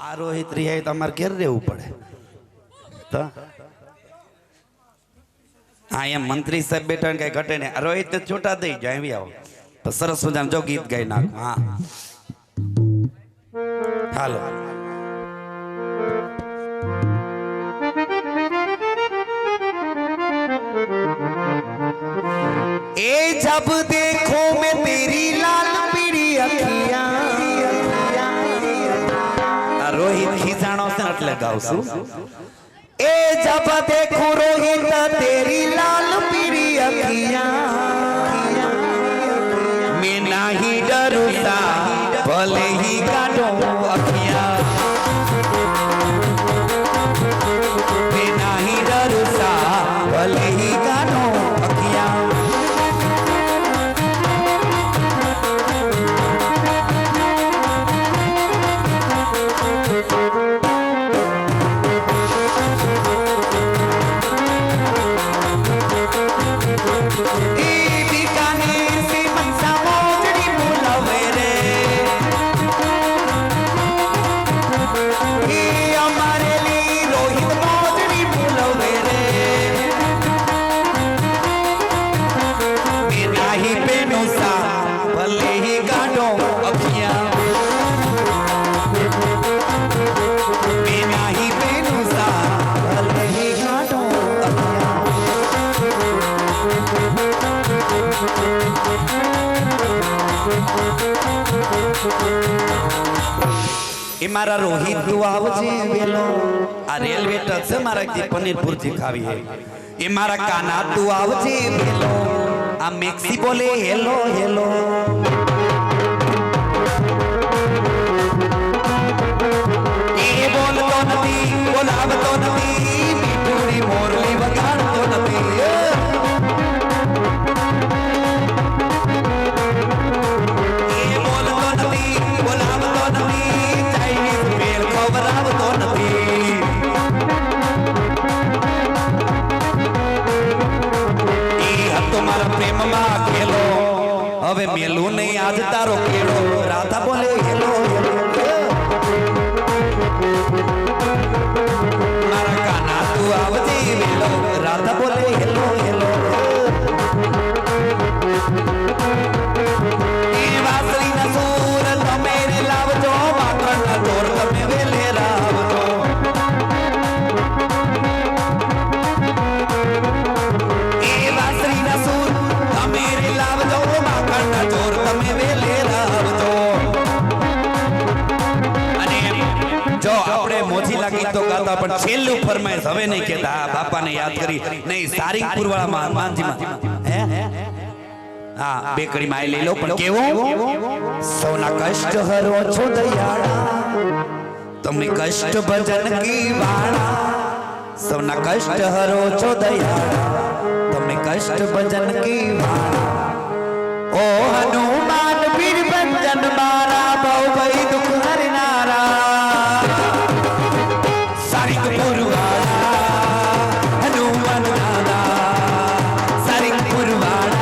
આ રોહિત રિહાય તમારે ઘેર રહેવું પડે તો હા એમ મંત્રી સાહેબ બેઠા કઈ ઘટે ને રોહિત ને છૂટા દઈ જાય આવી આવો તો સરસ મજાનું જો ગીત ગાઈ નાખું હા હાલો ए जब देखो मैं तेरी लाल पीड़ी अखियां रोहित खींचाणो से એટલે ગાઉં છું ए जब देखो रोहित तेरी लाल पीड़ी अखियां मैं नहीं डरूंगा भले ही काटो अखियां मैं नहीं डरूंगा भले ही काटो अखियां मारा रोहित तू आवजे वेलो आ रेलवे ट्रक से मारा की पनीर भुर्जी खावी है ये मारा काना तू आवजे वेलो आ मैक्सी बोले हेलो हेलो ये बोल तो नदी बोलाव तो नदी मीठुरी मोरली वगाड़ तो नदी ये बोल तो नदी बोलाव तो नदी प्रेम में खेलो હવે મેલું નહીં આજ તારો કેળો રાધા બોલે હેલો મારા કાના તું આવજે વેલો રાધા બોલે હેલો હેલો એ વાસળીના સૂર તમે રે લાવજો વાકણના ઢોર તમે વેલે રાવજો એ વાસળીના સૂર તમે રે લાવજો વાકણના ઢોર તમે વેલે રાવજો અને જો આપણે મોજીલા ગીતો ગાતા પણ છેલ્લું ફરમાઈશ હવે નહીં કહેતા બાપાને યાદ કરી નહીં સારિંગપુર વાળા હનુમાનજીમાં હે हाँ बेकड़ी माई ले लो पर केवो सोना कष्ट हरो छो दयाड़ा तुमने कष्ट भजन की वाड़ा सोना कष्ट हरो छो दयाड़ा तुमने कष्ट भजन की वाड़ा ओ हनुमान वीर भजन मारा बहु भई दुख हरनारा सारिंगपुर वाला हनुमान दादा सारिंगपुर वाला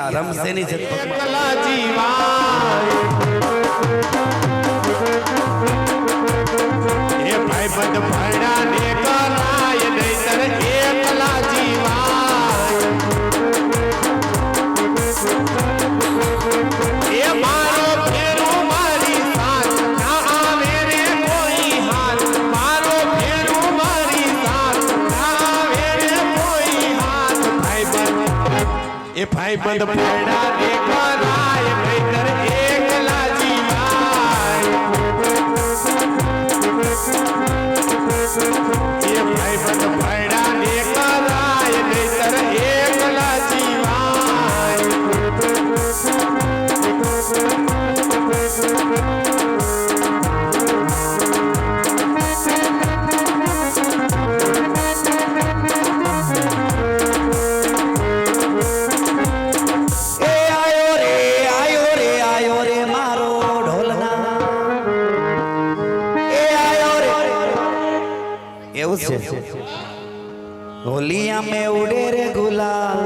આ રમશે ની છે એકલા જીવાય એ ભાઈ બંધ ભણા ને કરાય નહીતર એકલા જીવાય એ મારો ફેરો મારી સાથ ના આવે રે કોઈ હાથ મારો ફેરો મારી સાથ ના આવે રે કોઈ હાથ ભાઈ બંધ એ ભાઈ બંધ ભણા ને કરાય નહીતર એકલા જીવાય એ ભાઈ બંધ ભણા ને કરાય નહીતર એકલા જીવાય એ આયો રે મારો ઢોલના એ આયો રે એવું છે હોલિયા में उड़े रे गुलाल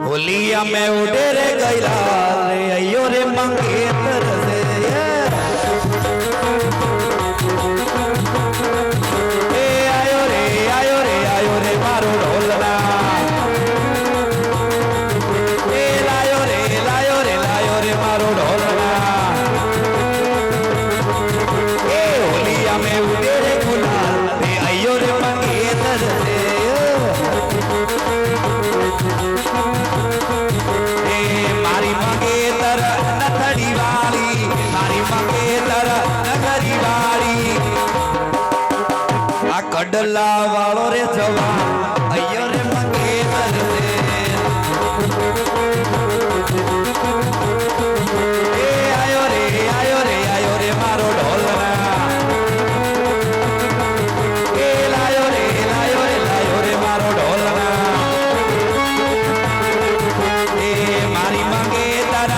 होलिया में उड़े रे गुलाल रे अयो रे मंगेतर से ए आयो रे मारो ढोलना ए लायो रे मारो ढोलना ए होलिया में उड़े रे गुलाल रे अयो रे मंगेतर से ए मारी मंगेतर नथड़ी वाली मारी मंगेतर नथड़ी वाली आ कड़ला वालो रे जवान अयो रे मंगेतर से ए आयो रे मारो ढोलना ए लायो रे मारो ढोलना ए मारी मंगेतर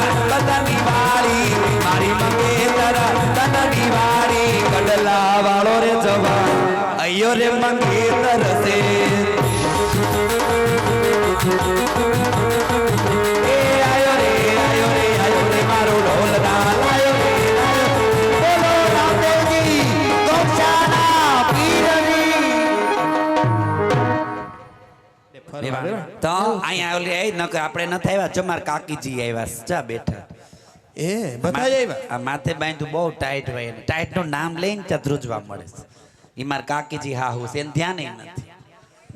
तनी वाली मारी मंगेतर तनी वाली कड़ला वालो रे जवान अयो रे मंगेतर से ए आयो रे मारो ढोलना लायो रे बोलो रामदेव जी गौशाला पीरनी તો અહીંયા ઓલી આવી નકર આપણે ન આવ્યા ચમાર કાકીજી આવ્યા ચા બેઠા એ બધા આવ્યા આ માથે બાંધ્યું બહુ ટાઈટ હોય ટાઈટ નું નામ લઈને ત્યાં ધ્રુજવા મળે છે ઈ માર કાકીજી હા હું છે ધ્યાન નથી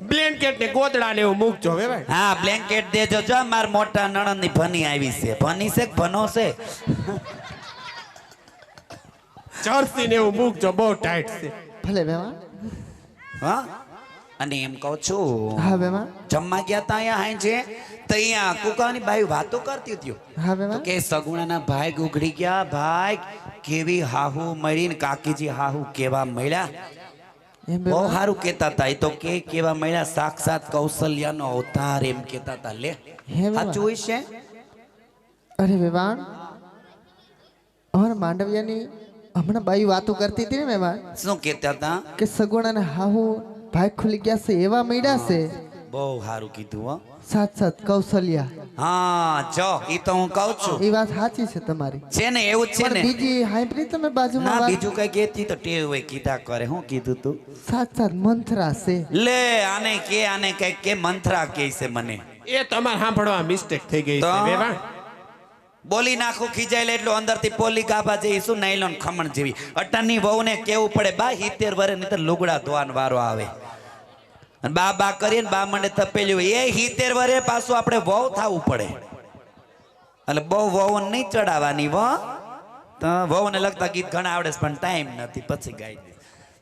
બ્લેન્કેટ ને ગોદડા ને એવું મૂકજો હવે ભાઈ હા બ્લેન્કેટ દેજો જો માર મોટા નણંદ ની ભની આવી છે ભની છે કે ભનો છે જર્સી ને એવું મૂકજો બહુ ટાઈટ છે ભલે બેમાં હા અને એમ કહું છું હા બેમાં જમવા ગયા તા અહીંયા હાઈ છે તો અહીંયા કુકાની બાઈ વાતો કરતી હતી હા તો બેમાં કે સગુણાના ભાઈ ગુગડી ગયા ભાઈ કેવી હાહુ મળીને કાકીજી હાહુ કેવા મળ્યા એમ બહુ બેમાં સારું કેતા હતા એ તો કે કેવા મળ્યા સાક્ષાત કૌશલ્યાનો અવતાર એમ કેતા હતા લે હે બાબા. સાચું હોય છે અરે બેવાણ અમારા માંડવિયાની હમણાં બાઈ વાતો કરતી હતી ને બેવાણ શું કેતા હતા કે સગુણાને હાહુ ભાઈ ખુલી ગયા છે એવા મળ્યા છે બહુ સારું કીધું હો સાત સાત કૌશલ્યા હા જો ઈ તો હું કહું છું એ વાત સાચી છે તમારી છે ને એવું જ છે પણ ને બીજી હાઈબ્રિડ તમે બાજુમાં ના વાત બીજું કઈ કેતી તો ટેવ હોય કીધા કરે હું કીધું તું સાત સાત મંથરા છે લે આને કઈ કે મંથરા કે છે મને એ તમારે સાંભળવા મિસ્ટેક થઈ ગઈ તો? છે વેવાણ બોલી નાખું ખીજાય એટલે અંદરથી પોલી ગાભા જેવી શું નાયલોન ખમણ જેવી અટાની વહુને કેવું પડે બા 70 વર્ષ ની તો લુગડા ધોવાનો વારો આવે અને બા બા કરીને બા મને તપેલ્યું એ 70 વર્ષે પાછું આપણે વહુ થાવું પડે એટલે બહુ વહુ નહીં ચડાવવાની તો વહુને લગતા ગીત ઘણા આવડે છે પણ ટાઈમ નથી પછી ગાઈ દે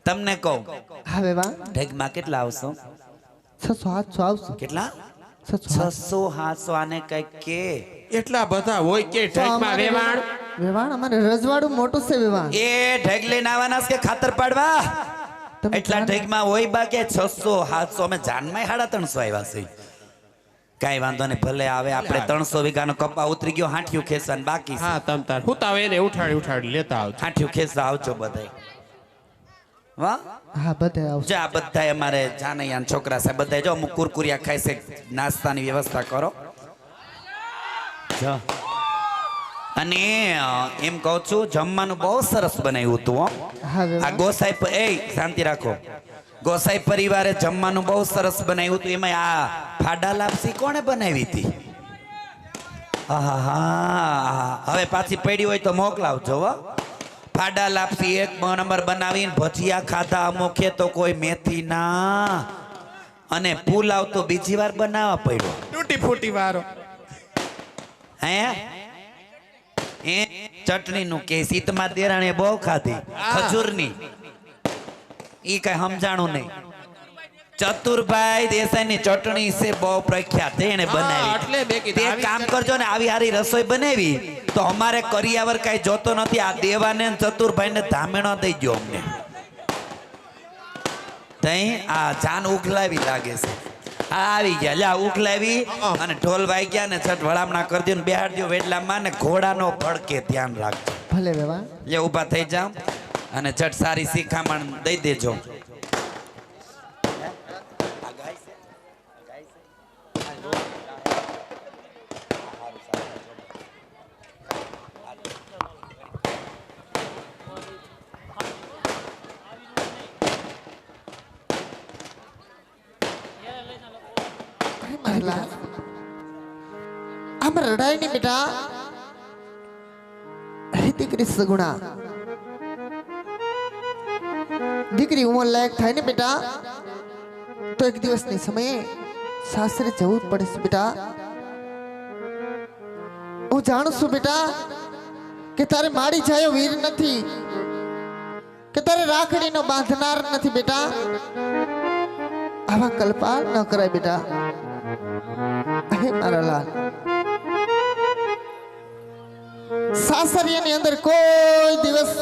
તમને કહું હા બેવા ઢેગમાં કેટલા આવશો 600 700 આવશે કેટલા 600 600 700 આને કઈક કે એટલા બધા હોય કે ઠેકમાં વેવાણ વેવાણ અમારે રજવાડું મોટું છે વેવાણ એ ઢેગ લઈને આવવાના છે કે ખાતર પાડવા તમે એટલા ઢેગમાં હોય બાકી 600 700 અમે જાનમાં 350 આવ્યા છે કાઈ વાંધો નહીં ભલે આવે આપણે 300 વીઘાનો કપા ઉતરી ગયો હાંઠિયું ખેસવાનું બાકી છે હા તમ તાર હું તાવ એને ઉઠાડી લેતા આવજો હાંઠિયું ખેસવા આવજો બધાય વાહ હા બધા આવશે. જા બધાય અમારે જાનૈયા છોકરા છે બધાય જો અમુક કુરકુરિયા ખાય છે નાસ્તાની વ્યવસ્થા કરો જા. અને એમ કહું છું જમવાનું બહુ સરસ બનાવ્યું હતું હો. હા આ વેવાણ. ગોસાઈ એ શાંતિ રાખો. ગોસાઈ પરિવારે જમવાનું બહુ સરસ બનાવ્યું હતું. એમાં આ ફાડા લાપસી કોણે બનાવી હતી? આહાહા. હવે પાછી પડી હોય તો મોકલાવજો હો. ફાડા લાપસી એક નંબર બનાવીને ભજીયા ખાધા અમુકે તો કોઈ મેથી ના. અને પુલાવ તો બીજી વાર બનાવવા પડ્યો. તૂટી ફૂટી વારો. હે એ ચટણી નું કે શીતમાં દેરાણે બહુ ખાધી ખજૂરની ઈ કઈ સમજાણું નહીં. ચતુરભાઈ દેસાઈ ની ચટણી છે બહુ પ્રખ્યાત છે એને એટલે બનાવી. બે કીધા, તે આવી કામ રીતે- કરજો ને આવી હારી રસોઈ બનાવી તો અમારે કરિયાવર કઈ જોતો નથી. આ દેવાને ને ચતુરભાઈ ને ધામેણો દઈ ગયો અમને. તઈ આ જાન ઉખલાવી લાગે છે. આ આવી ગયા લ્યા ઉખલાવી અને ઢોલ વાઈ ગયા ને છઠ વળામણા કરી દો ને બેહાડ દો વેડલામાં ને ઘોડાનો ભડકે ધ્યાન રાખજો. ભલે વેવાણ. લે ઊભા થઈ જાઓ અને છઠ સારી શિખામણ દઈ દેજો. મારા આમ રડાય નહીં બેટા. હે દીકરી સગુણા, દીકરી ઉંમર લાયક થાય ને બેટા તો એક દિવસની સમયે સાસરે જવું જ પડે છે બેટા. હું જાણું છું બેટા કે તારે માડી જાયો વીર નથી, કે તારે રાખડીનો બાંધનાર નથી બેટા. આવા કલ્પા ન કરાય બેટા. હે મારા લાલ, સાસરિયાની અંદર કોઈ દિવસ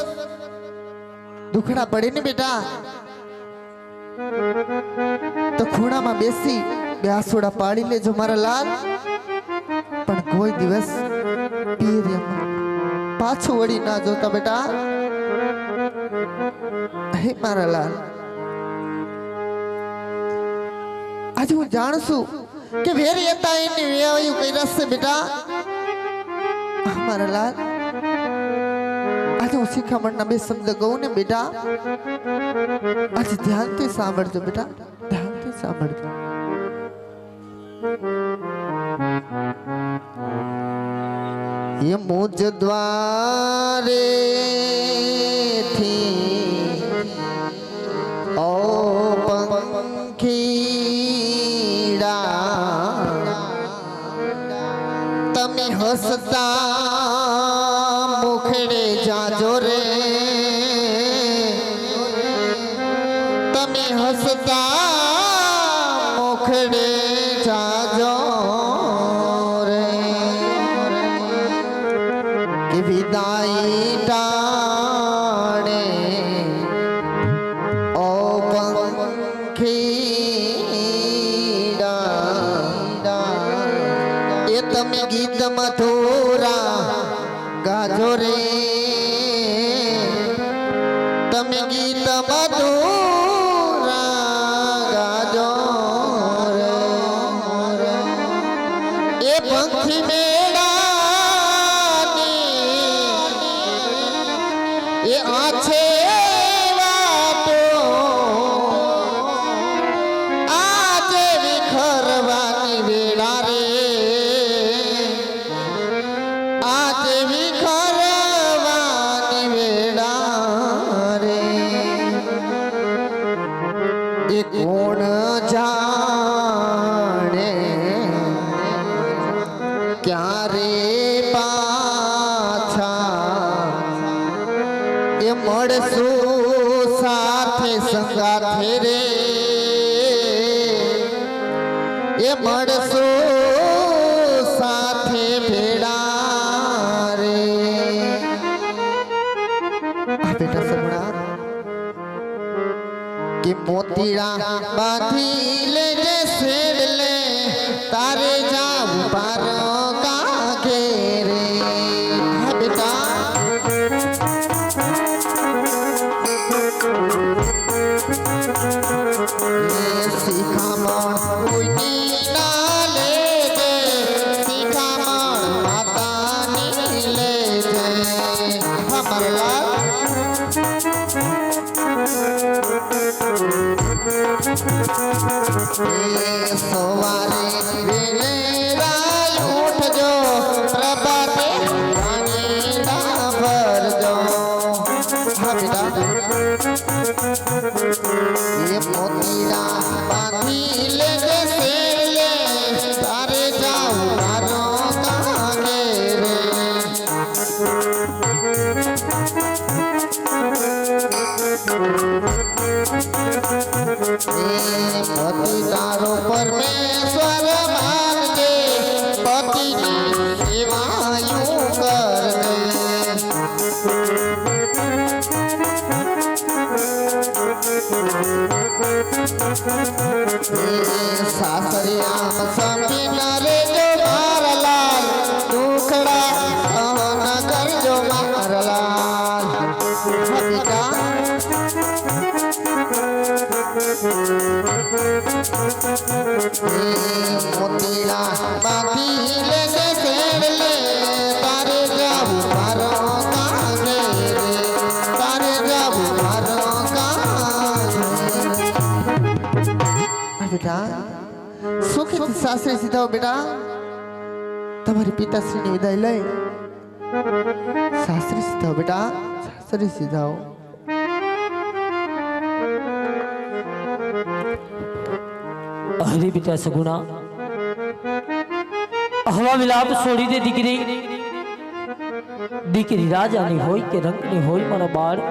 દુખડા પડે ને બેટા તો ખૂણામાં બેસી બે આસોડા પાડી લેજો મારા લાલ. પણ કોઈ દિવસ પીરિયમાં પાછું વળી ના જોતા બેટા. હે મારા લાલ, આજે હું જાણું છું કે વેરી હતા એની વેવાયું કઈ રસ્તે બેટા. મારા લાલ, આજે હું શિખામણના બે શબ્દ કહું ને બેટા, આજે ધ્યાનથી સાંભળજો બેટા, ધ્યાનથી સાંભળજો. ये मुझ द्वारे थी ओ पंखीड़ा तमे हसता मुखड़े जाजो रे, तमे हसता मुखड़े जाजो रे. कि विदाई टाणे ओ पंखीड़ा ये तमे गीत मथुरा गाजो रे, तमे गीत मधुरा गाजो रे. ये पंखी ये आछे वातो आज विखरवानी वेळा रे, आज विखरवानी वेळा रे. ये कोण जाणे क्यारे पाछा ये मड़सू साथे संगाथे रे, ये मड़सू साथे भेड़ा रे. बेटा सगुणा कि मोतीड़ा बांधी ले जे सेड़ ले तारे जाऊ पारो कागे रे. हाँ बेटा એ સવારે વેલેરા ઉઠજો પ્રભાતે પાણીના ભરજો હા બેટા એ મોતીડા બાંધી લેજે શેરલે તારે જાઉં મારો કાગે રે પતિ તારો પરમેશ્વર માનજે પતિની સેવાયું કરજે સાસરિયામ સમી નરેજો મારા લાલ દુખડા સહન કરજો મારા લાલ બેટા મોતીલા બાંધી લેજે શેરલે તારે જાવું મારો કાગે રે તારે જાવું મારો કાગે બેટા સુખેથી સાસરે સીધાઓ બેટા તમારી પિતાશ્રીની વિદાય લઈ સાસરે સીધાઓ બેટા સાસરે સીધાઓ અરે બેટા સગુણા હવા વિલાપ છોડી દે દીકરી દીકરી રાજાની હોય કે રંગની હોય મારા બાળ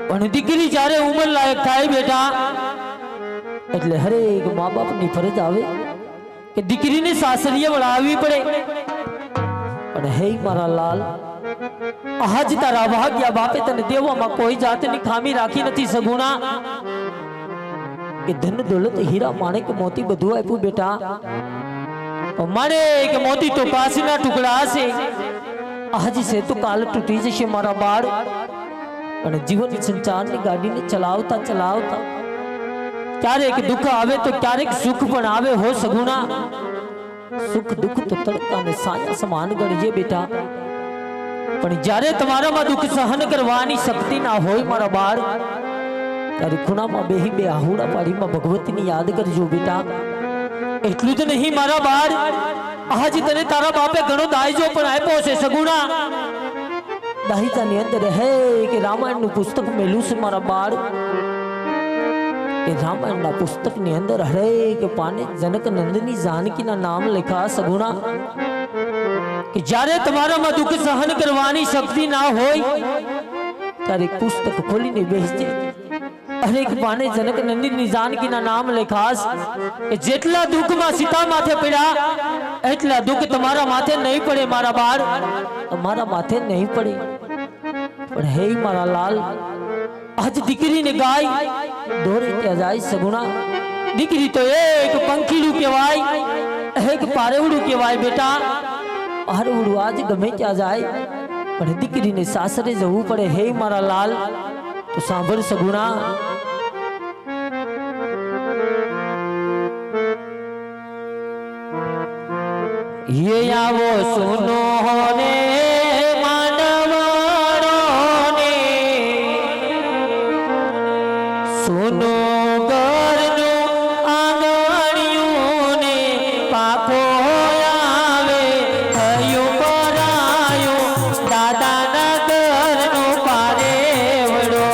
પણ દીકરી જ્યારે ઉંમર લાયક થાય બેટા એટલે હરેક મા બાપની ફરજ આવે કે દીકરીને સાસરીએ વળાવવી પડે પણ હે મારા લાલ આજ તારા ભાગ્યા બાપે તને દેવામાં કોઈ જાતની ખામી રાખી નથી સગુણા કે ધન દોલત હીરા માણેક મોતી બધું આપ્યું બેટા માણેક મોતી તો કાચના ટુકડા છે આજ છે તો કાલ તૂટી જશે મારા બાળ અને જીવન સંચારની ગાડીને ચલાવતા ચલાવતા ક્યારેક દુઃખ આવે તો ક્યારેક સુખ પણ આવે હો સગુણા સુખ દુઃખ તો તડકાને સાયા સમાન ગણજે બેટા પણ જ્યારે તમારામાં દુઃખ સહન કરવાની શક્તિ ના હોય મારા બાળ તારી ખૂણામાં બેહી બે આહુડા પાડીમાં ભગવતીની યાદ કરજો બેટા એટલું જ નહીં મારા બાળ આજ તને તારા બાપે ઘણો દાયજો પણ આપ્યો છે સગુણા દાહિતાની અંદર હે કે રામાયણનું પુસ્તક મેલું છે મારા બાળ એ રામાયણના પુસ્તકની અંદર હરેક પાને જનક નંદની જાનકીના નામ લખા સગુણા કે જ્યારે તમારામાં દુઃખ સહન કરવાની શક્તિ ના હોય ત્યારે પુસ્તક ખોલીને બેસજે હરેક પાને જનક નંદની જાનકીના નામ લખાસ કે જેટલા દુઃખમાં સીતા માથે પડ્યા એટલા દુઃખ તમારા માથે નહીં પડે મારા બાળ તમારા માથે નહીં પડે પણ હે મારા લાલ આજ દીકરીને ગાય દોરે ત્યાં જાય સગુણા દીકરી તો એક પંખીડું કહેવાય એક પારેવડું કહેવાય બેટા પારેવડું આજ ગમે ત્યાં જાય પણ દીકરીને સાસરે જવું પડે હે મારા લાલ તો સાંભળ સગુણા ये आवो सुनो ने मानवारो ने सुनो घरनु आंगणियों ने पाखो आवे थયું कराયું દાદાના ઘરનો પારેવડો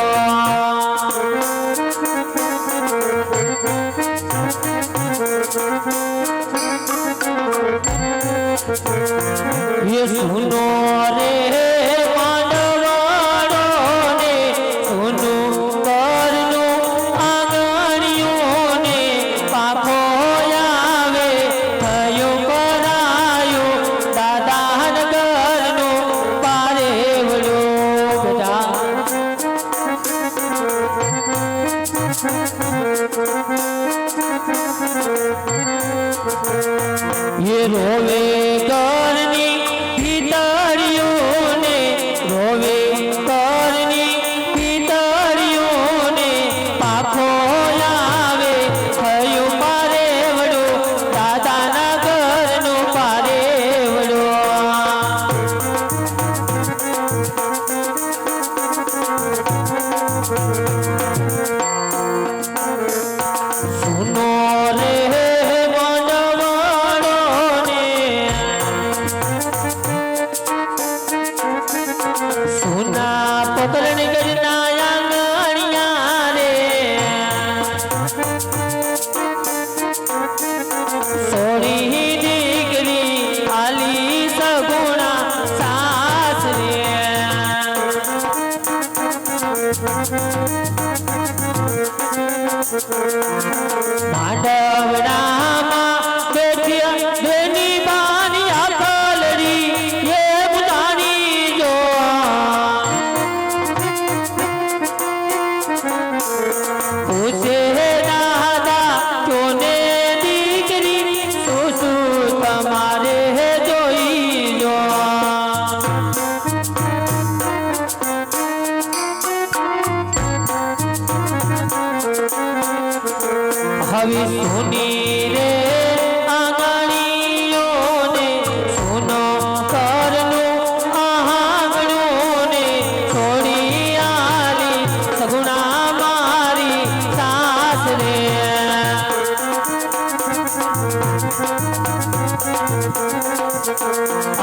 ये सुनो रे मानवाड़ो ने सुनो करनो आंगणियों ने पाखो आवे थયું कराયું દાદાન ઘરનો પારેવડો બેટા ये रोवे करनी भीतरियों ने रोवे करनी भीतरियों ने पाखो आवे थયું पारेवडो दादाना घरनो पारेवडो પોકરણ ગરના આંગણિયા રે સોની દીકરી આલી સગુણા સાસ રે માંડવડામાં બેઠ્યા બેની બાની આખલડી એ બુધાની જો પૂછે દાદા ચોને દીકરી શું શું તમારે જોઈ જો હવે સુની રે આંગણીઓને સુનો કરનું આંગણોને છોડી આલી સગુણા મારી સાસ રે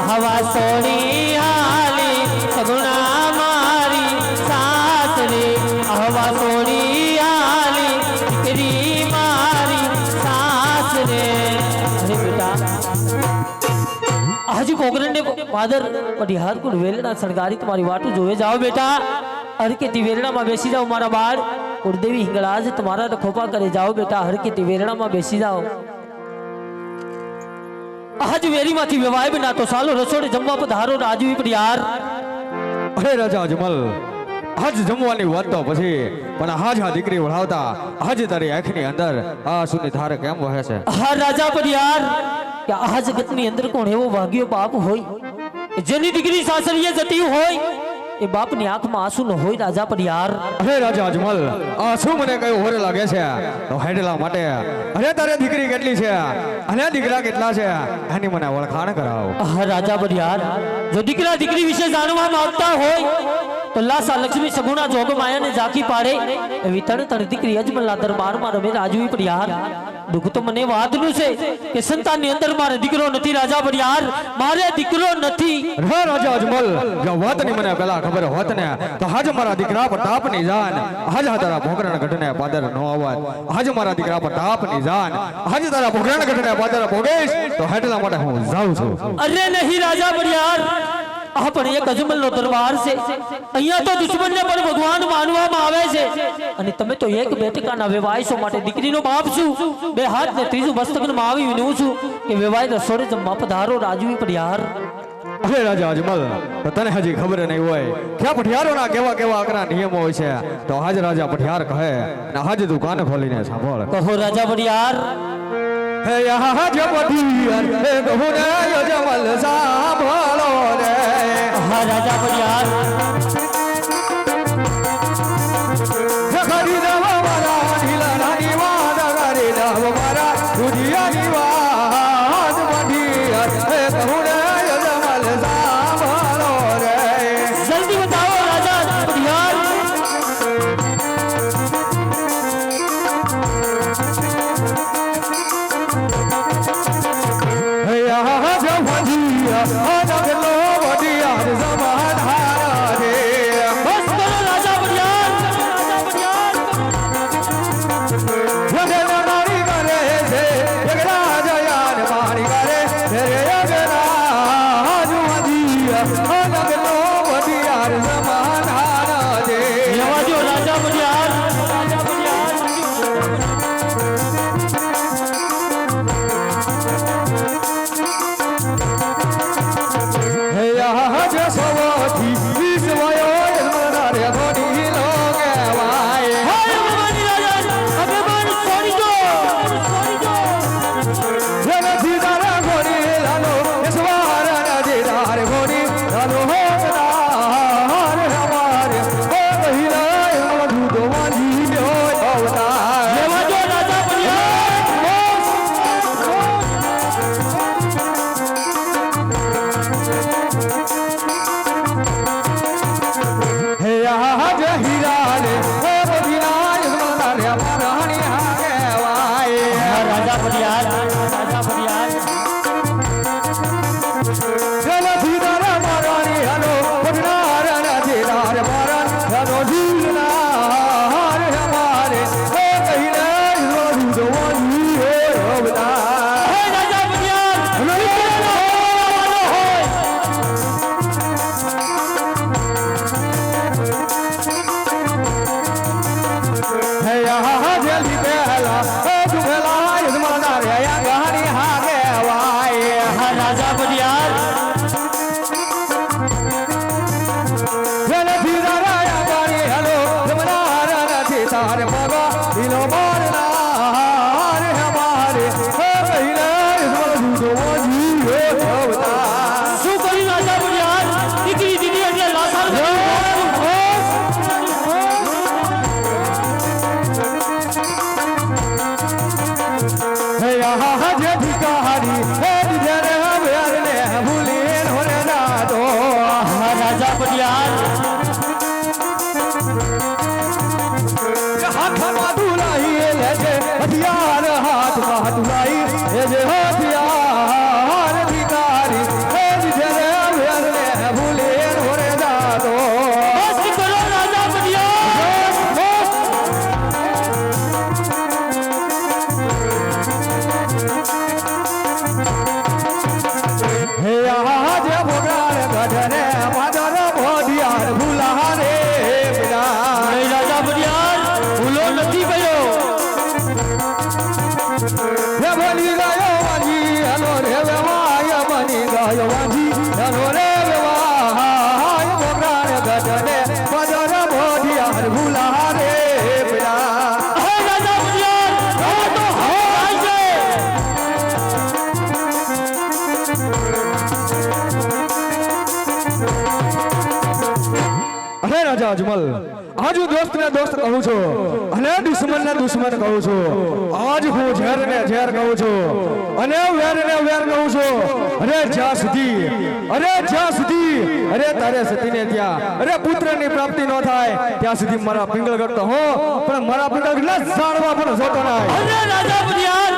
હવા સોડી આલી સગુણા મારી સાસ રે હવા સોડી આલી દીકરી મારી સાસ રે અરે બેટા આજે પોકરણ ને ફાધર પઢિયાર કુલ વેલડા સળગારી તમારી વાટું જોવે જાઓ બેટા હરકેતી વેલડામાં બેસી જાઓ મારા બાળ કુળદેવી હિંગળાજ તમારા ખોપા કરે જાઓ બેટા હરકેતી વેલડામાં બેસી જાઓ આજ વેરીમાંથી વેવાય બના તો સાલો રસોડે જમવા પધારો રાજવી પઢિયાર અરે રાજા અજમલ આજ જમવાની વાત તો પછી પણ આજ આ દીકરી વળાવતા આજ તારી આંખની અંદર આંસુની ધાર કેમ વહે છે હા રાજા પઢિયાર કે આ જગતની અંદર કોણ એવો ભાગ્યો બાપ હોય કે જેની દીકરી સાસરીએ જતી હોય એ બાપની આંખમાં આંસુ ન હોય રાજા પઢિયાર અરે રાજા અજમલ આંસુ મને કયું હોરે લાગે છે તો હેડલા માટે અરે તારે દીકરી કેટલી છે અને દીકરા કેટલા છે એની મને ઓળખાણ કરાવો હા રાજા પઢિયાર જો દીકરા દીકરી વિશે જાણવા માંગતા હોય તો લાસા લક્ષ્મી સગુણા જોગ માયાને ઝાંખી પાડે એવી તણ દીકરી અજમલના દરબારમાં રમે રાજવી પઢિયાર દુઃખ તો મને વાતનું છે કે સંતાનની અંદર મારે દીકરો નથી રાજા પઢિયાર મારે દીકરો નથી રે રાજા અજમલ જો વાતની મને પેલા ખબર હોત ને તો આજ મારા દીકરા પ્રતાપની જાન આજ તારા ભોગરણ ગઢને પાદર નો આવત આજ મારા દીકરા પ્રતાપની જાન આજ તારા ભોગરણ ગઢને પાદર ભોગેશ તો હેટલા માટે હું જાઉં છું અરે નહીં રાજા પઢિયાર આ પણ એક અજમલનો દરબાર છે અહીંયા તો દુશ્મનને પણ ભગવાન માનવામાં આવે છે અને તમે તો એક બેટકાના વેવાયસો માટે દીકરીનો બાપ છું બે હાથ ને ત્રીજું મસ્તકમાં આવી વિનવું છું કે વેવાય રસોડે જમવા પધારો રાજવી પઢિયાર અરે રાજા અજમલ તો તને હજી ખબર નહીં હોય કે આ પઢિયારોના કેવા કેવા આકરા નિયમો હોય છે તો આજ રાજા પઢિયાર કહે અને આજ દુકાન ખોલીને સાંભળ કહો રાજા પઢિયાર હે આજ પઢિયાર હે કહું ને અજમલ સાંભળો રે હા રાજા પઢિયાર હે ખરી દેવા મારા ઢીલા નાની વાત કરી દેવ મારા દુધિયાની વાત પઢિયાર હે કહું ને અજમલ સાંભળો રે જલ્દી બતાવો રાજા પઢિયાર રાજા રે પગા દિલો મારના રે હમારે હે કહીને સમજુ તો જીવે ભવતા શું કરી રાજા બુડિયાર દીકરી દીદી એટલે લાસાર હે આહા જે ઠીકારી હે જરે હવેરને ભૂલી હોરે દાદો રાજા બુડિયાર હાથમાં ધુલાઈ લેજે હથિયાર હાથમાં ધુલાઈ લેજે હથિયાર ઠીકારી હે જરે હવેરને ભૂલી હોરે દાદો બસ કરો રાજા બુડિયાર હે આજ ભોગાર ગઢને માદર ભોધિયાર ભૂલા રે પિતા નહીં રાજા બુડિયાર ભૂલો નથી ગયો હે બની ગયો વાજી હલો રે વેવાય બની ગયો વાજી હલો રે વેવાય ભોગાર ગઢને માદર ભોધિયાર ભૂલા રે પિતા હે રાજા બુડિયાર હવે તો હવે આવી અરે રાજા અજમલ આજ હું દોસ્ત ને દોસ્ત કહું છું અને દુશ્મન ને દુશ્મન કહું છું આજ હું ઝેર ને ઝેર કહું છું અને વેર ને વેર કહું છું અરે જ્યાં સુધી અરે તારે સતીને ત્યાં અરે પુત્રની પ્રાપ્તિ ન થાય ત્યાં સુધી મારા પિંગલગઢ તો હો પણ મારા પિંગલગઢ ના જાણવા પણ જોતો ના અરે રાજા બુડિયાર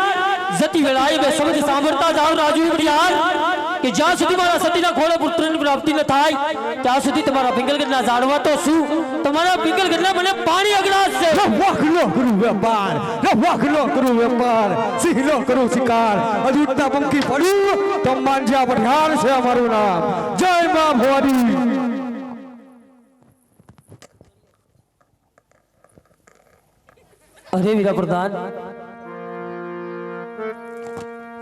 જતી વેળાએ બે શબ્દ સાંભળતા જાઓ રાજુ બુડિયાર કે જ્યાં સુધી મારા સતીના ખોળે પુત્રની પ્રાપ્તિ ન થાય ત્યાં સુધી તમારા પિંગલગઢના ઝાડવા તો શું તમારા પિંગલગઢના મને પાણી અગડાશે વાઘલો કરું વેપાર સિંહલો કરું શિકાર અજૂટના પંખી પડ્યું તો માંજ્યા પઠાણ છે અમારું નામ જય માં ભવાની અરે વીરા પ્રધાન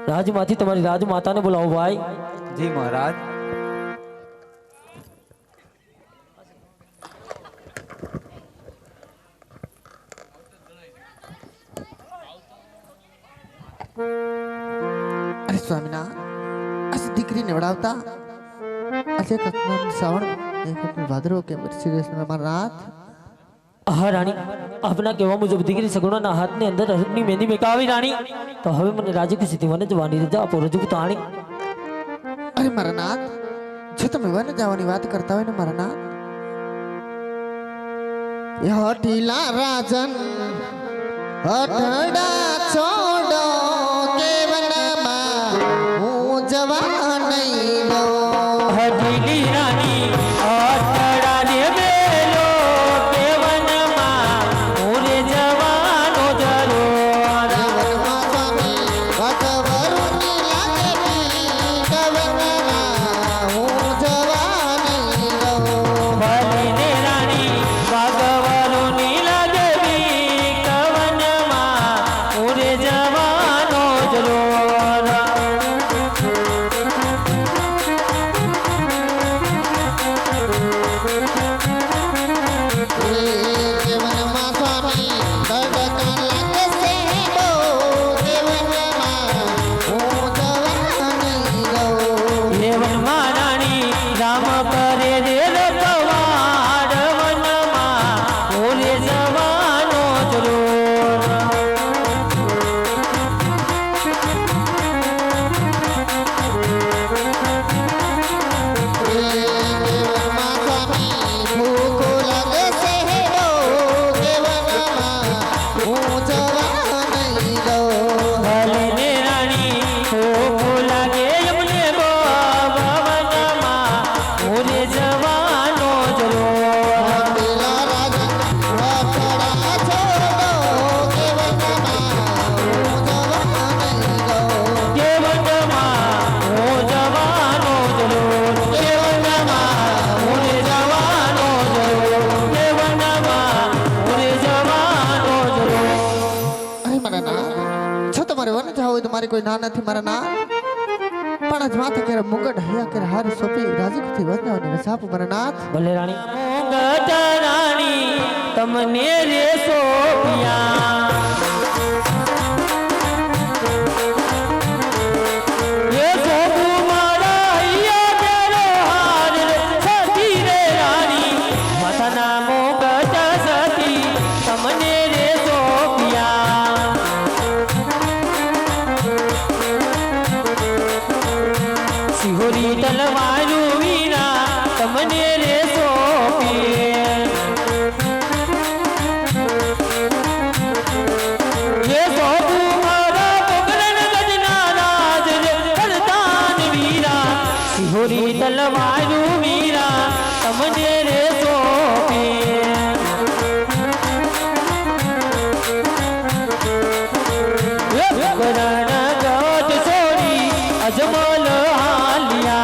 રાજમાંથી તમારી રાજમાતાને બોલાવો ભાઈ જી મહારાજ અરે સ્વામીના આ દીકરી નિવડાવતા આજે કકનામ શ્રાવણ એક ભાદરો કે સિરિયસ મારા નાથ હા રાણી આપના કહેવા મુજબ દીકરી સગુણાના હાથની અંદર હરકની મહેંદી મેકાવી રાણી તો હવે મને રાજી ખુશીથી વન જવાની રજા આપો રજપૂતાણી અરે મારા નાથ જો તમે વન જવાની વાત કરતા હોય ને મારા નાથ એ હઠીલા રાજન હઠડા છોડો કે વનમાં હું જવા નહીં દઉં હઠીલી રાણી અઠડાને બેલો કે વનમાં મોરે જવાનો જરો વનમાં સ્વામી વટવરુની લાગણી કવનમાં હું જવા નહીં દઉં ભલીને રાણી ભાગવરોની લાગવી કવનમાં મોરે જવાનો જરો જીવનમાં સ્વામી તડકા લાગશે બહુ જીવનમાં હું જવા નહીં દઉં દેવનમાં રાણી રામ કરે રે રખવાડ વનમાં મોરે જવાનો જરો જીવનમાં સ્વામી ભૂખ લાગશે બહુ જીવનમાં હું જવા નહીં દઉં ભલે રાણી ભૂખ લાગે એમને ભવનમાં મોરે જવાનો જરો પેલા રાજા વખડા છોડો જીવનમાં હું જવા નહીં દઉં દેવનમાં હું જવાનો જરો દેવનમાં મોરે જવાનો જરો દેવનમાં મોરે જવાનો જરો અરે મારા ના જો તમારે વન જાવ હોય તો મારી કોઈ ના નથી મારા ના પણ આજ માથે કેરા મુગટ હૈયા કેરા હાર સોપી રાજીથી વન જવાની રસ આપો મારા નાથ ભલે રાણી રાણી તમને રે સો સોપિયા એ સોપુ મારા હૈયા તેરો હાર રે સતી રે રાણી માથાના મોગટ સતી તમને રે સોપિયા સિહોરી તલવારું વીરા તમને રે સોપીએ ये सोपू मारा पोकरण गजना राज रे करतान वीरा सिहोरी तलवारू वीरा तमने रे सोपे ये पोकरण गट सोरी अजमल हालिया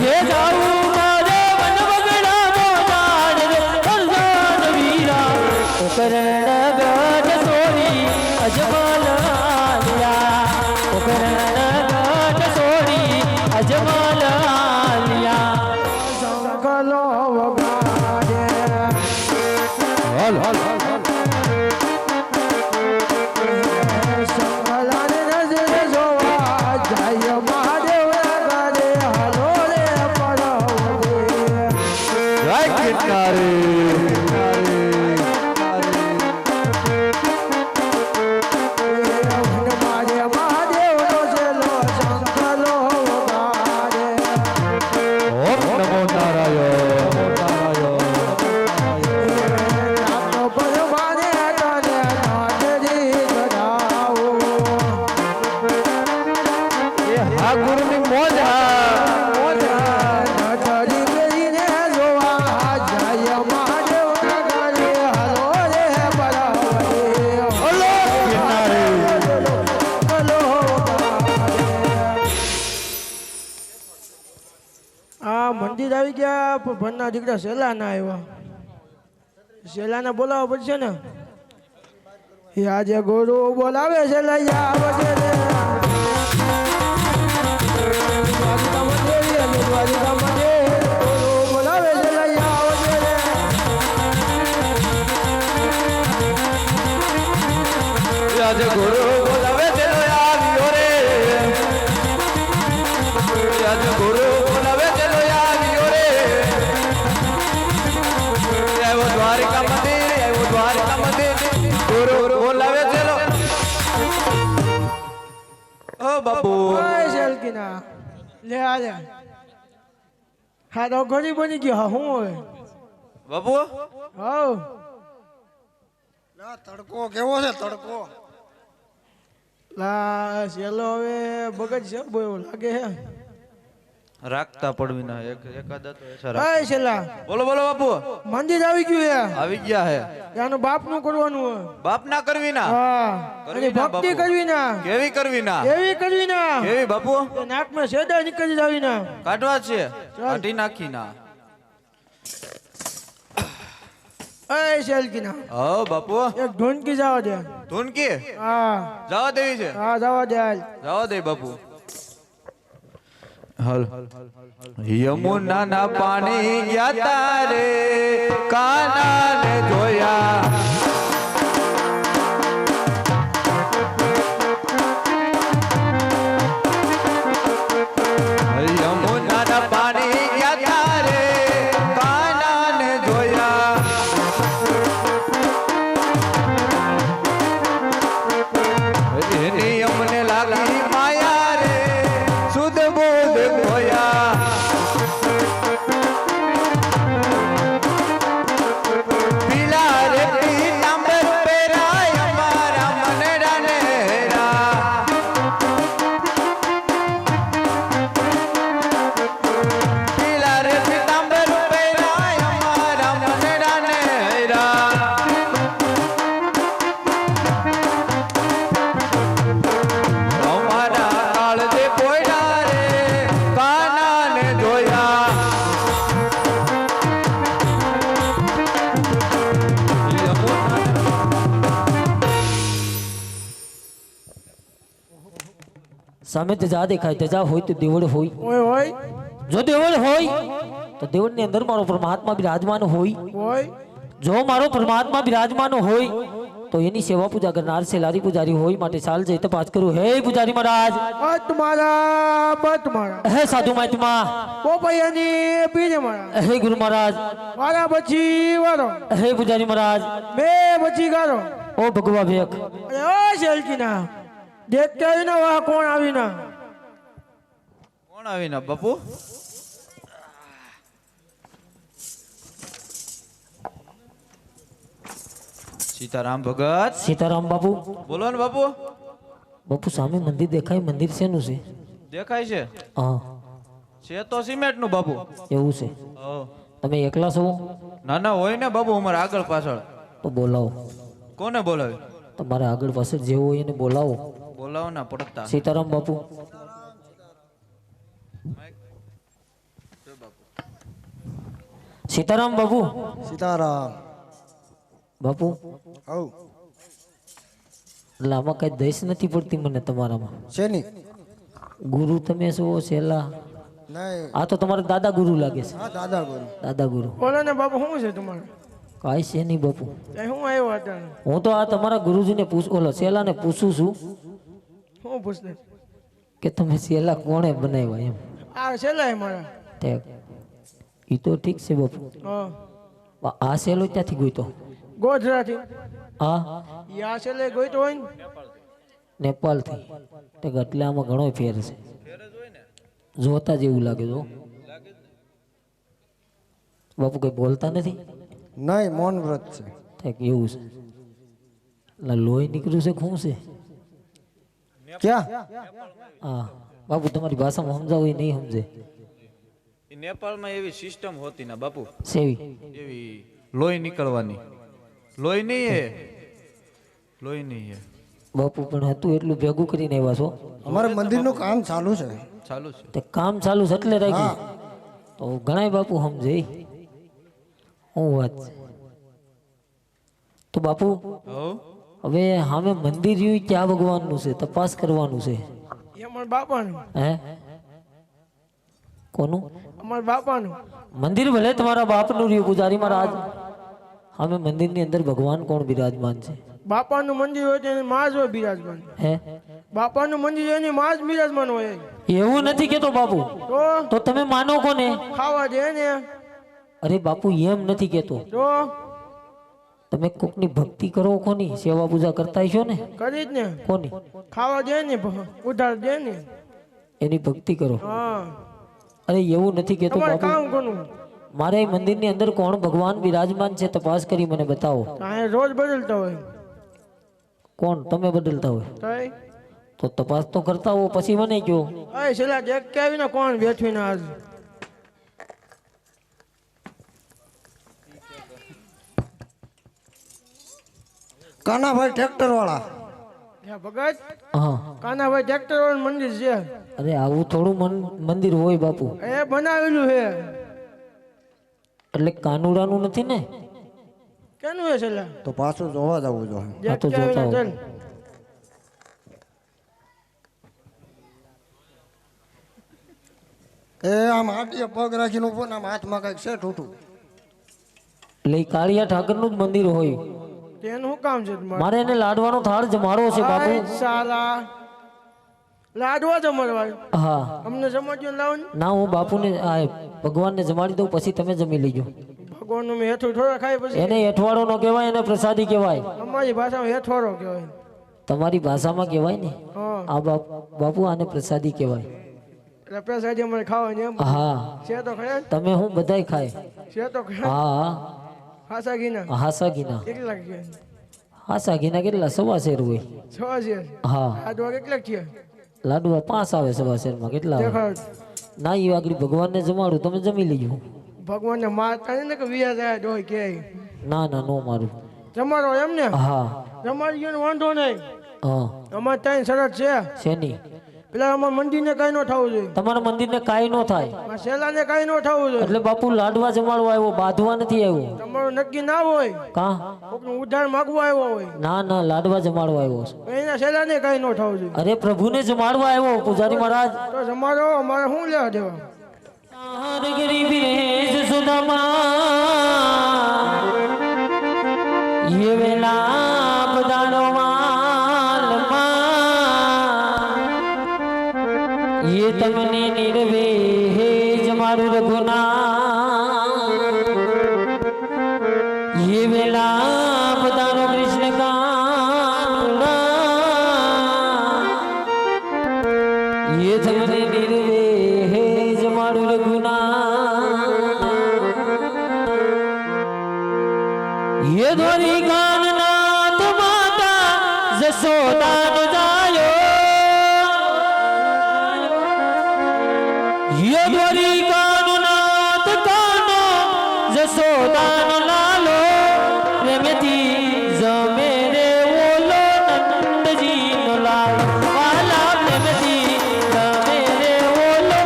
ये जाऊ मारे वन बगड़ा मोदान रे करतान वीरा पोकरण गट सोरी अजमल हालिया पोकरण गट सोरी अजमल हालिया સંકલો વગાડે હાલ હાલ સંકલાને નજરે જોવા જાય મહાદેવ ગાડે હાલો રે પરવડે રાય કિનારે મારે મહાદેવનો છેલ્લો સંકલો વગાડે ઓમ નમો નારાયણ નામનો પરમાને તને નાદરી ચડાવો આ ગુરુની મોજ નજરી કરીને જોવા જાય મહાદેવ ગાડે હાલો રે પરવડે હલો કિનારે આ મંદિર આવી ગયા પણ ભણના દીકરા શેલા ના આવ્યા શેલાને બોલાવવા પડશે ને એ આજે ગુરુ બોલાવે છે લૈયા આવજે રે દ્વારિકા મંદિર, દ્વારિકા મંદિર, ગુરુ બોલાવે છે લૈયા આવજે રે આજે ગુરુ બોલાવે છે આવ્યો રે આજે ગુરુ બોલાવે છે આવ્યો રે આવ્યો દ્વારિકા મંદિર આવ્યો દ્વારિકા મંદિર ગુરુ બોલાવે છે ઓ બાપુ ઓય શેલકીના લે આ લે હા તો ઘણી બની ગયો હા હું હવે બાપુ હાઉ તડકો કેવો છે તડકો લા શેલો હવે બગડ છે બહુ એવું લાગે હે રાખતા પડવીના એકાદા તો એસા ઓય શેલા બોલો બોલો બાપુ મંદિર આવી ગયું હે આવી ગયા હે ત્યાંનું બાપ નું કરવાનું હે બાપ ના કરવી ના હા કરવી અને ના ભક્તિ બાપુ. કરવી ના કેવી કરવી ના એવી કરવી ના કેવી બાપુ એ નાકમાં સેડા નીકળી જાવી ના કાઢવા છે કાઢી નાખી ના ઓય શેલકીના હો બાપુ એક ઢોંકી જવા દે ધૂનકી હા જવા દેવી છે હા જવા દે હાલ જવા દે બાપુ હાલ યમુના ના પાણી ગયા તારે કાના ને જોયા યમુના ના પાણી ગયા તારે કાના ને જોયા એની અમને લાગી માયા રે સુધ બોધ ખોયા પીલા રે પીતાંબર પહેરાય અમારા મનડા ને હેરા પીલા રે પીતાંબર પહેરાય અમારા મનડા ને હેરા અમારા કાળજે પોયડા રે કાના ને જોયા સામે તેજા દેખાય તેજા હોય તો દેવળ હોય ઓય ઓય જો દેવળ હોય તો દેવળની અંદર મારો પરમાત્મા બિરાજમાન હોય. હોય જો મારો પરમાત્મા બિરાજમાન હોય તો એની સેવા પૂજા કરનાર સેલારી પૂજારી હોય. માટે ચાલ જઈ તપાસ કરું. હે પૂજારી મહારાજ, તમારા હે સાધુ મહાત્મા, પોપૈયાની પીજે મારા હે ગુરુ મહારાજ, વારા પછી વારો હે પૂજારી મહારાજ, બે પછી ગારો. ઓ ભગવા ભેક, અરે ઓ શેલકીના દેખતા આવી ના વાહ કોણ આવી ના કોણ આવીને બાપુ? સીતારામ ભગત. સીતારામ બાપુ. બોલો ને બાપુ. બાપુ સામે મંદિર દેખાય, મંદિર શેનું છે? દેખાય છે? હા, છે તો સિમેન્ટ નું બાપુ. એવું છે. હો. તમે એકલા છો? ના ના હોય ને બાપુ, અમારે આગળ પાછળ. તો બોલાવો. કોને બોલાવે? તમારે આગળ પાછળ જેવો હોય એને બોલાવો. બોલાવો ના પડતા. સીતારામ બાપુ. સીતારામ બાપુ. સીતારામ. બાપુ હવ એટલે આમાં કઈ દઈશ નથી પડતી મને તમારામાં. શેની? ગુરુ તમે છો છેલ્લા? નહીં. આ તો તમારા દાદા ગુરુ લાગે છે. હા દાદા ગુરુ. દાદા ગુરુ બોલો ને બાપુ શું છે તમારે? કાંઈ છે નહીં બાપુ. એ શું આવ્યો અત્યારે? હું તો આ તમારા ગુરુજીને ઓલો શેલાને પૂછું છું શું પૂછતે? કે તમે શેલા કોણે બનાવ્યા એમ. આ છેલ્લા મારા. તે એ તો ઠીક છે બાપુ. હા આ શેલો ક્યાંથી ગોઈતો? ગોધરાથી. હા, ઈ આ છેલ્લે ગોઈતો હોય ને. નેપાળથી. તે એટલે આમાં ઘણો ફેર છે. જોતા જેવું લાગે છો બાપુ. કઈ બોલતા નથી? નહીં, મૌન વ્રત છે. કંઈક એવું છે. એટલે લોહી નીકળ્યું છે શું છે? ક્યાં? હા બાપુ, તમારી ભાષામાં સમજાવો એ નહીં સમજે. એ નેપાળમાં એવી સિસ્ટમ હોતી ના બાપુ, સેવી એવી લોહી નીકળવાની. લોહી નહીં હે, લોહી નહીં હે. બાપુ પણ હતું એટલું ભેગું કરીને આવ્યા છો. અમારે મંદિરનું કામ ચાલુ છે. ચાલુ છે. તે કામ ચાલુ છે એટલે રાખી તો ઘણા બાપુ સમજે. હું વાત છે તો બાપુ હો. હવે સામે મંદિર રહ્યું ક્યાં ભગવાનનું છે? તપાસ કરવાનું છે. એ અમારા બાપાનું. હે કોનું? અમારા બાપાનું. મંદિર ભલે તમારા બાપનું રહ્યું પૂજારી મહારાજ. સામે મંદિરની અંદર ભગવાન કોણ બિરાજમાન છે? બાપાનું મંદિર હોય તો એની માં જ હોય બિરાજમાન. હે બાપાનું મંદિર હોય એની માં જ બિરાજમાન હોય. એવું નથી કેતો બાપુ. તો તો તમે માનો કોને? ખાવા દે ને. અરે બાપુ એમ નથી કેતો. તો તમે કોકની ભક્તિ કરો કોની? સેવા પૂજા કરતા છો ને? કરી જ ને. કોની? ખાવા દે ને, ઉધાર દે ને. એની ભક્તિ કરો. હા અરે એવું નથી કેતો તમારે બાપુ. કામ કોનું? મારે એ મંદિરની અંદર કોણ ભગવાન બિરાજમાન છે તપાસ કરી મને બતાવો. આ રોજ બદલતા હોય. કોણ? તમે બદલતા હોય તઈ તો તપાસ તો કરતા હો પછી મને કહો. આ છેલ્લા દેખ કે આવીને કોણ બેઠું ને આજ. કાનાભાઈ ટ્રેક્ટર વાળા. હે ભગત, હા, કાનાભાઈ ટ્રેક્ટર વાળું મંદિર છે. અરે આવું થોડું મંદિર હોય બાપુ. એ બનાવેલું છે. એટલે કાનુડાનું નથી ને? કેનું છે છેલ્લા? તો પાછું જોવા જવું જોઈએ. હા તો દેખ કે જોતા આવીને હો. ચાલ. એ આમ હાટીએ પગ રાખીને ઉભો ને આમ હાથમાં કઈક છે ઠૂઠું. એટલે ઈ કાળિયા ઠાકરનું જ મંદિર હોય. તેનું શું કામ છે તમારે? મારે એને લાડવાનો થાળ જમાડવો છે બાપુ. આય સાલા લાડવા જમરવા. હા અમને સમજ્યો લાવો ને. ના, હું બાપુને આ ભગવાનને જમાડી દઉં પછી તમે જમી લેજો. ભગવાનનું મેં હેઠું થોડા ખાય પછી. એને એઠવાડો નો કહેવાય, એને પ્રસાદી કહેવાય. અમારી ભાષામાં હેઠવાડો કહેવાય. તમારી ભાષામાં કહેવાય ને. હા આ બાપુ આને પ્રસાદી કહેવાય. એટલે પ્રસાદી અમારે ખાવાની એમ. હા, છે તો ખરા ને? તમે હું બધાય ખાય. છે તો ખરા. હા, હાસા ઘીના હાસા ઘીના. કેટલા છે? હાસા ઘીના કેટલા? 1.25 શેર હોય. 6 છે. હા, લાડવા કેટલા છે? લાડવા 5 આવે 1.25 શેરમાં. કેટલા આવે? દેખાડ. ના, એ આગળ ભગવાનને જમાડું, તમે જમી લેજો. ભગવાનને મારતા નહીં ને કે વિયા જાય ડોય કે. ના ના, નો મારું. જમાડો એમ ને? હા જમાડી ગયો ને વાંધો નહીં. હા. અમારે ત્યાં શરત છે. શેની? પેલા અમારા મંદિરને કઈ ન થવું જોઈએ. તમારા મંદિરને કાંઈ ન થાય. આ શેલાને કઈ ન થવું જોઈએ. એટલે બાપુ લાડવા જમાડવા આવ્યો, બાંધવા નથી આવ્યો. તમારું નક્કી ના હોય. કા? કોકનું ઉધાર માગવા આવ્યો હોય. ના ના, લાડવા જમાડવા આવ્યો છું. એના શેલાને કઈ ન થવું જોઈએ. અરે પ્રભુને જમાડવા આવ્યો પૂજારી મહારાજ. તો જમાડો, અમારે શું લેવા દેવા? ગરીબી રે તમને નિર્વે જ મારું રઘુનાથ ये वेला पधारो कृष्ण का ये તમને નિર્વે જ મારું રઘુનાથ ये ધોરી કાનનાથ માતા જશોદા નો જાયો ये ધોરી કાનનાથ કાનો જશોદા નો લાલો પ્રેમથી જમે રે ઓલો નંદજી નો લાલ વાલા પ્રેમથી જમે રે ઓલો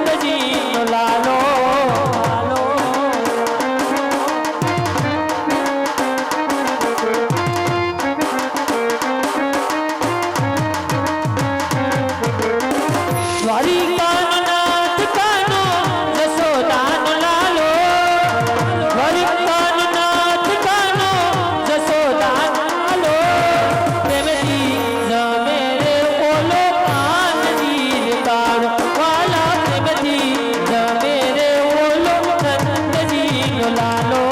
નંદજી નો લાલો દ્વારિકાનાથ કાનો જશોદાનો લાલો દ્વારિકાનાથ કાનો જશોદાનો લાલો પ્રેમથી જમે રે ઓલો કાનજી રે કાળો વાલા પ્રેમથી જમે રે ઓલો નંદજીનો લાલો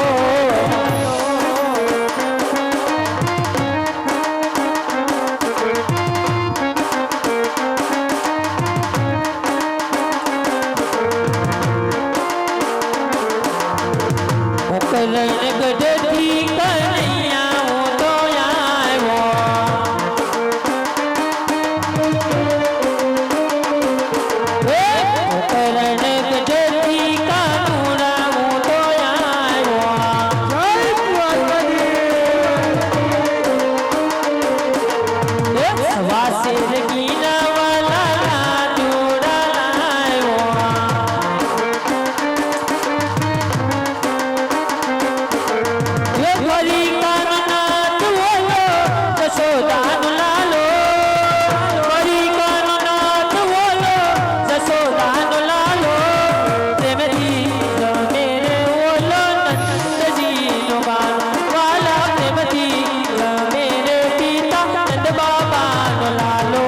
કરણ ગઢથી કનૈયા હું તો આવ્યો કરણ ગઢથી કાનુડા હું તો આવ્યો વાસે રગીના વાલા જોડા આવ્યો દ્વારિકાનાથ બોલો જશોદાનો લાલો દ્વારિકાનાથ બોલો જશોદાનો લાલો પ્રેમથી જમે રે ઓલો નંદજીનો બાલો વાલા પ્રેમથી જમે રે પિતા નંદ બાબાનો લાલો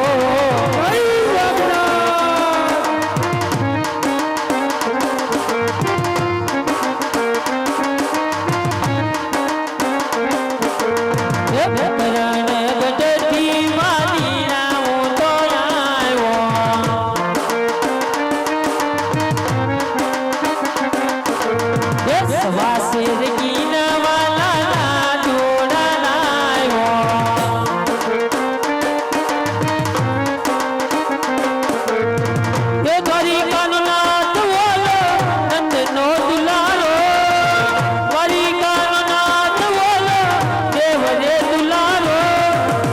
કરણ ગઢથી વાલીના હું તો આવ્યો વાસે રગીના વાલાના જોડા આવ્યો દ્વારિકાનાથ બોલો નંદનો દુલારો દ્વારિકાનાથ બોલો દેવ રે દુલારો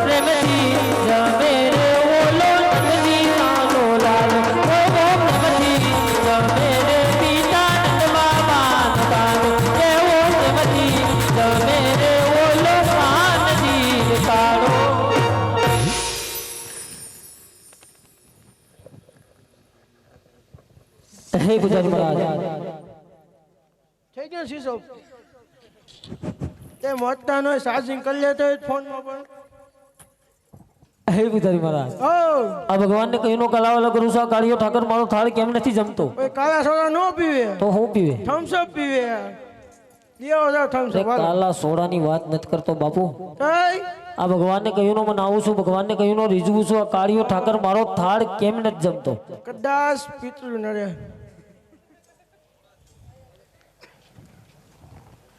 પ્રેમથી જમે રે ઓલો નંદજીનો લાલો ઓ પ્રેમથી જમે રે પિતા નંદ બાબાનો કાનો એવો પ્રેમથી જમે રે ઓલો કાનજી કાળો હે પૂજારી મહારાજ થઈ ગયો શીશો તે મોટતા નો ચાર્જિંગ કરી લેતો ફોનમાં પણ હે પૂજારી મહારાજ ઓ આ ભગવાનને કહ્યું નો કલાવાલા કરું છું આ કાળિયો ઠાકર મારો થાળ કેમ નથી જમતો ઓય કાળા સોડા નો પીવે તો હું પીવે થમ્સ અપ પીવે લેવો જાવ થમ્સ અરે અપ હાલો કાલા સોડાની વાત નથી કરતો બાપુ કઈ આ ભગવાનને કહ્યું નો મને આવું છું ભગવાનને કહ્યું નો રીઝવું છું આ કાળિયો ઠાકર મારો થાળ કેમ નથી જમતો કદાચ પિતૃ નરે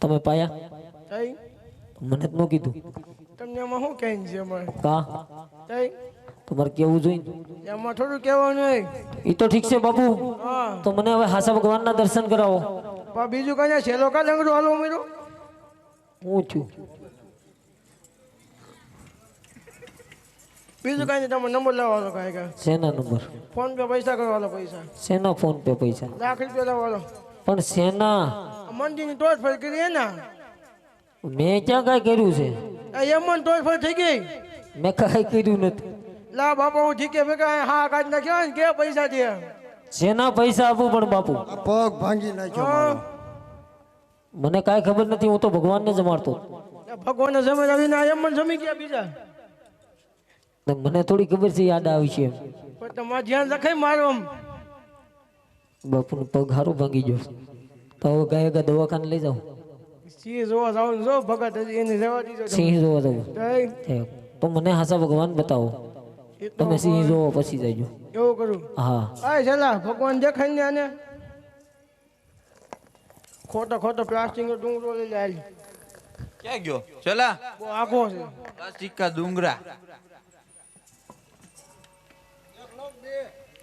તમે પાયા કઈ મને જ ન કીધું તમને એમાં શું કહેવું છે અમારે કા કઈ તમારે કેવું જોઈએ એમાં થોડું કહેવાનું હોય એ તો ઠીક છે બાપુ હા તો મને હવે હાસા ભગવાનના દર્શન કરાવો પણ બીજું કઈ છેલ્લો કા લંગડો હાલો મેરો હું છું બીજું કઈ નહીં તમે નંબર લાવવાનો કાંઈ કાંઈ શેના નંબર ફોન પે પૈસા કરવાનો પૈસા શેના ફોન પે પૈસા ₹1,00,000 લાવવાનો પણ શેના મંદિરની ટોચ ફરી કરી એના મેં ક્યાં કાંઈ કર્યું છે એમન ટોચ ફરી થઈ ગઈ મેં કાંઈ કર્યું નથી લા બાપા હું ઠીકે ભેગા હા કાઢ નાખ્યો ને કે પૈસા દે શેના પૈસા આપું પણ બાપુ આ પગ ભાંગી નાખ્યો મારો. મને કાંઈ ખબર નથી, હું તો ભગવાનને જ મારતો. ભગવાનને જમે આવીને એમ પણ જમી ગયા બીજા. મને થોડી ખબર છે યાદ આવી છે. પણ તમારે ધ્યાન રખાય મારો આમ. બાપુનો પગ હારો ભાંગી ગયો તો હવે ગાય ગા દવાખાને લઈ જાઉં સિંહ જોવા જાવ જો ભગત હજી એને રહેવા દીધો તમે. સિંહ જોવા જવું તઈ તો મને હાસા ભગવાન બતાવો એ તો તમે સિંહ જોવો પછી જજો એવું કરું. હા આય છેલ્લા ભગવાન દેખાય ને આને ખોટો પ્લાસ્ટિક નો ડુંગરો લઈ લે હાલી. ક્યાં ગયો ચલા બહુ આખો છે. પ્લાસ્ટિક કા ડુંગરા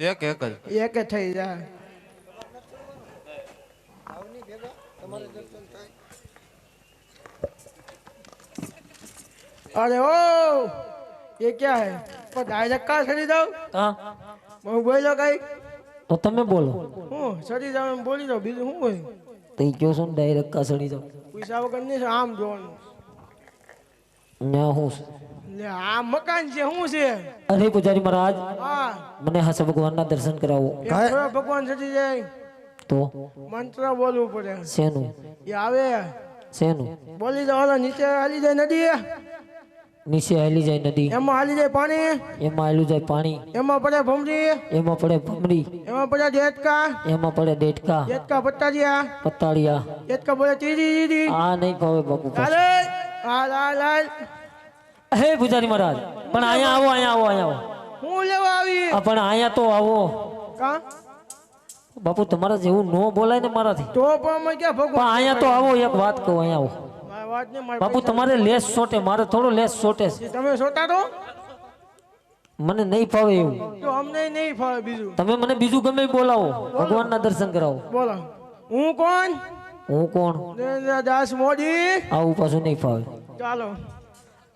એક જ એક જ થઈ જાય. अरे ओ ये क्या है पर डायरेक्ट का सड़ी जाओ હા मैं बोलो कई તો તમે બોલો हूँ सड़ी जाओ मैं बोली जाओ बीजू हूँ है તો એ કહો છો ને ડાયરેક્ટ કાસડી જાઓ पैसा वगैरह नहीं से आम जोन ત્યાં હું છે? ले आम मकान से हूँ से અરે પૂજારી મહારાજ हाँ મને હાસા ભગવાનના દર્શન કરાવો ये थोड़ा भगवान सड़ी जाए તો मंत्र बोलવું પડે. શેનું ये आवे શેનું बोली जाओ नीचे हाली जाए नदी નીચે હાલી જાય નદી એમાં હાલી જાય પાણી એમાં હાલું જાય પાણી એમાં પડે ભમરી એમાં પડે ભમરી એમાં પડે ડેટકા એમાં પડે ડેટકા પત્તાજીયા પતાળિયા ડેટકા પડે તીરી આ નહીં ભાવે બાપુ અરે હાલ હાલ હાલ હે પૂજારી મહારાજ પણ અહીંયા આવો અહીંયા આવો હું લેવા આવી પણ અહીંયા તો આવો કા બાપુ તમારા જેવું નો બોલાય ને મારાથી તો પણ મેં ક્યાં પણ ભગવાન અહીંયા તો આવો એક વાત કહું અહીંયા આવો મારી વાત ને મારી બાપુ તમારે લેસ સોટે મારે થોડો લેસ સોટે છે. તમે સોતા તો મને નહીં ફાવે એવું તો અમને નહીં ફાવે બીજું તમે મને બીજું ગમે એ બોલાવો ભગવાનના દર્શન કરાવો બોલો હું કોણ હું કોણ દાસ મોદી આવું પાછું નહીં ફાવે ચાલો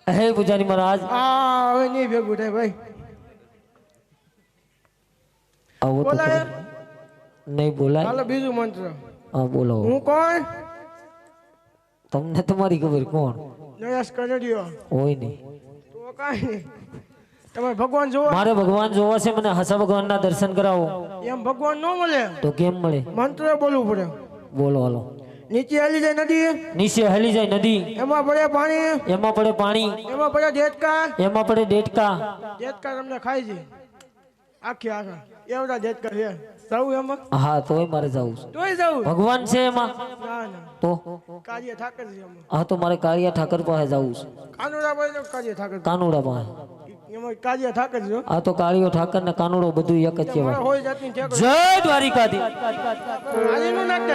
હે પૂજારી મહારાજ આ હવે નહીં ભેગું થાય ભાઈ આવો તો બોલાય ખરું. નહીં બોલાય ચાલો બીજું મંત્ર હા બોલાવો હું કોણ તમને તમારી ખબર કોણ નરેશ કનડિયો હોય નહીં તો કાંઈ નહીં તમે ભગવાન જોવો મારે ભગવાન જોવા છે મને હાસા ભગવાનના દર્શન કરાવો એમ ભગવાન ન મળે તો કેમ મળે મંત્ર બોલવું પડે બોલો હાલો નીચે હાલી જાય નદી નીચે હલી જાય નદી એમાં પડે પાણી એમાં પડે પાણી એમાં પડે ડેટકા એમાં પડે ડેટકા ડેટકા તમને ખાઈ છે આખી આખા એવડા ડેટકા છે જવું એમાં હા તોય મારે જવું છે તોય જવું ભગવાન છે એમાં ના ના તો કાર્ય ઠાકર છે એમાં હા તો મારે કાળિયા ઠાકર પાસે જવું છે કાનુડા પાસે તો કાર્ય ઠાકર કાનુડા પાસે એમાં કાર્ય ઠાકર છે આ તો કાળિયો ઠાકર ને કાનુડો બધું એક જ મારા કહેવાય હોય જાતની ઠેકર જય દ્વારિકાધી આજનું નાટક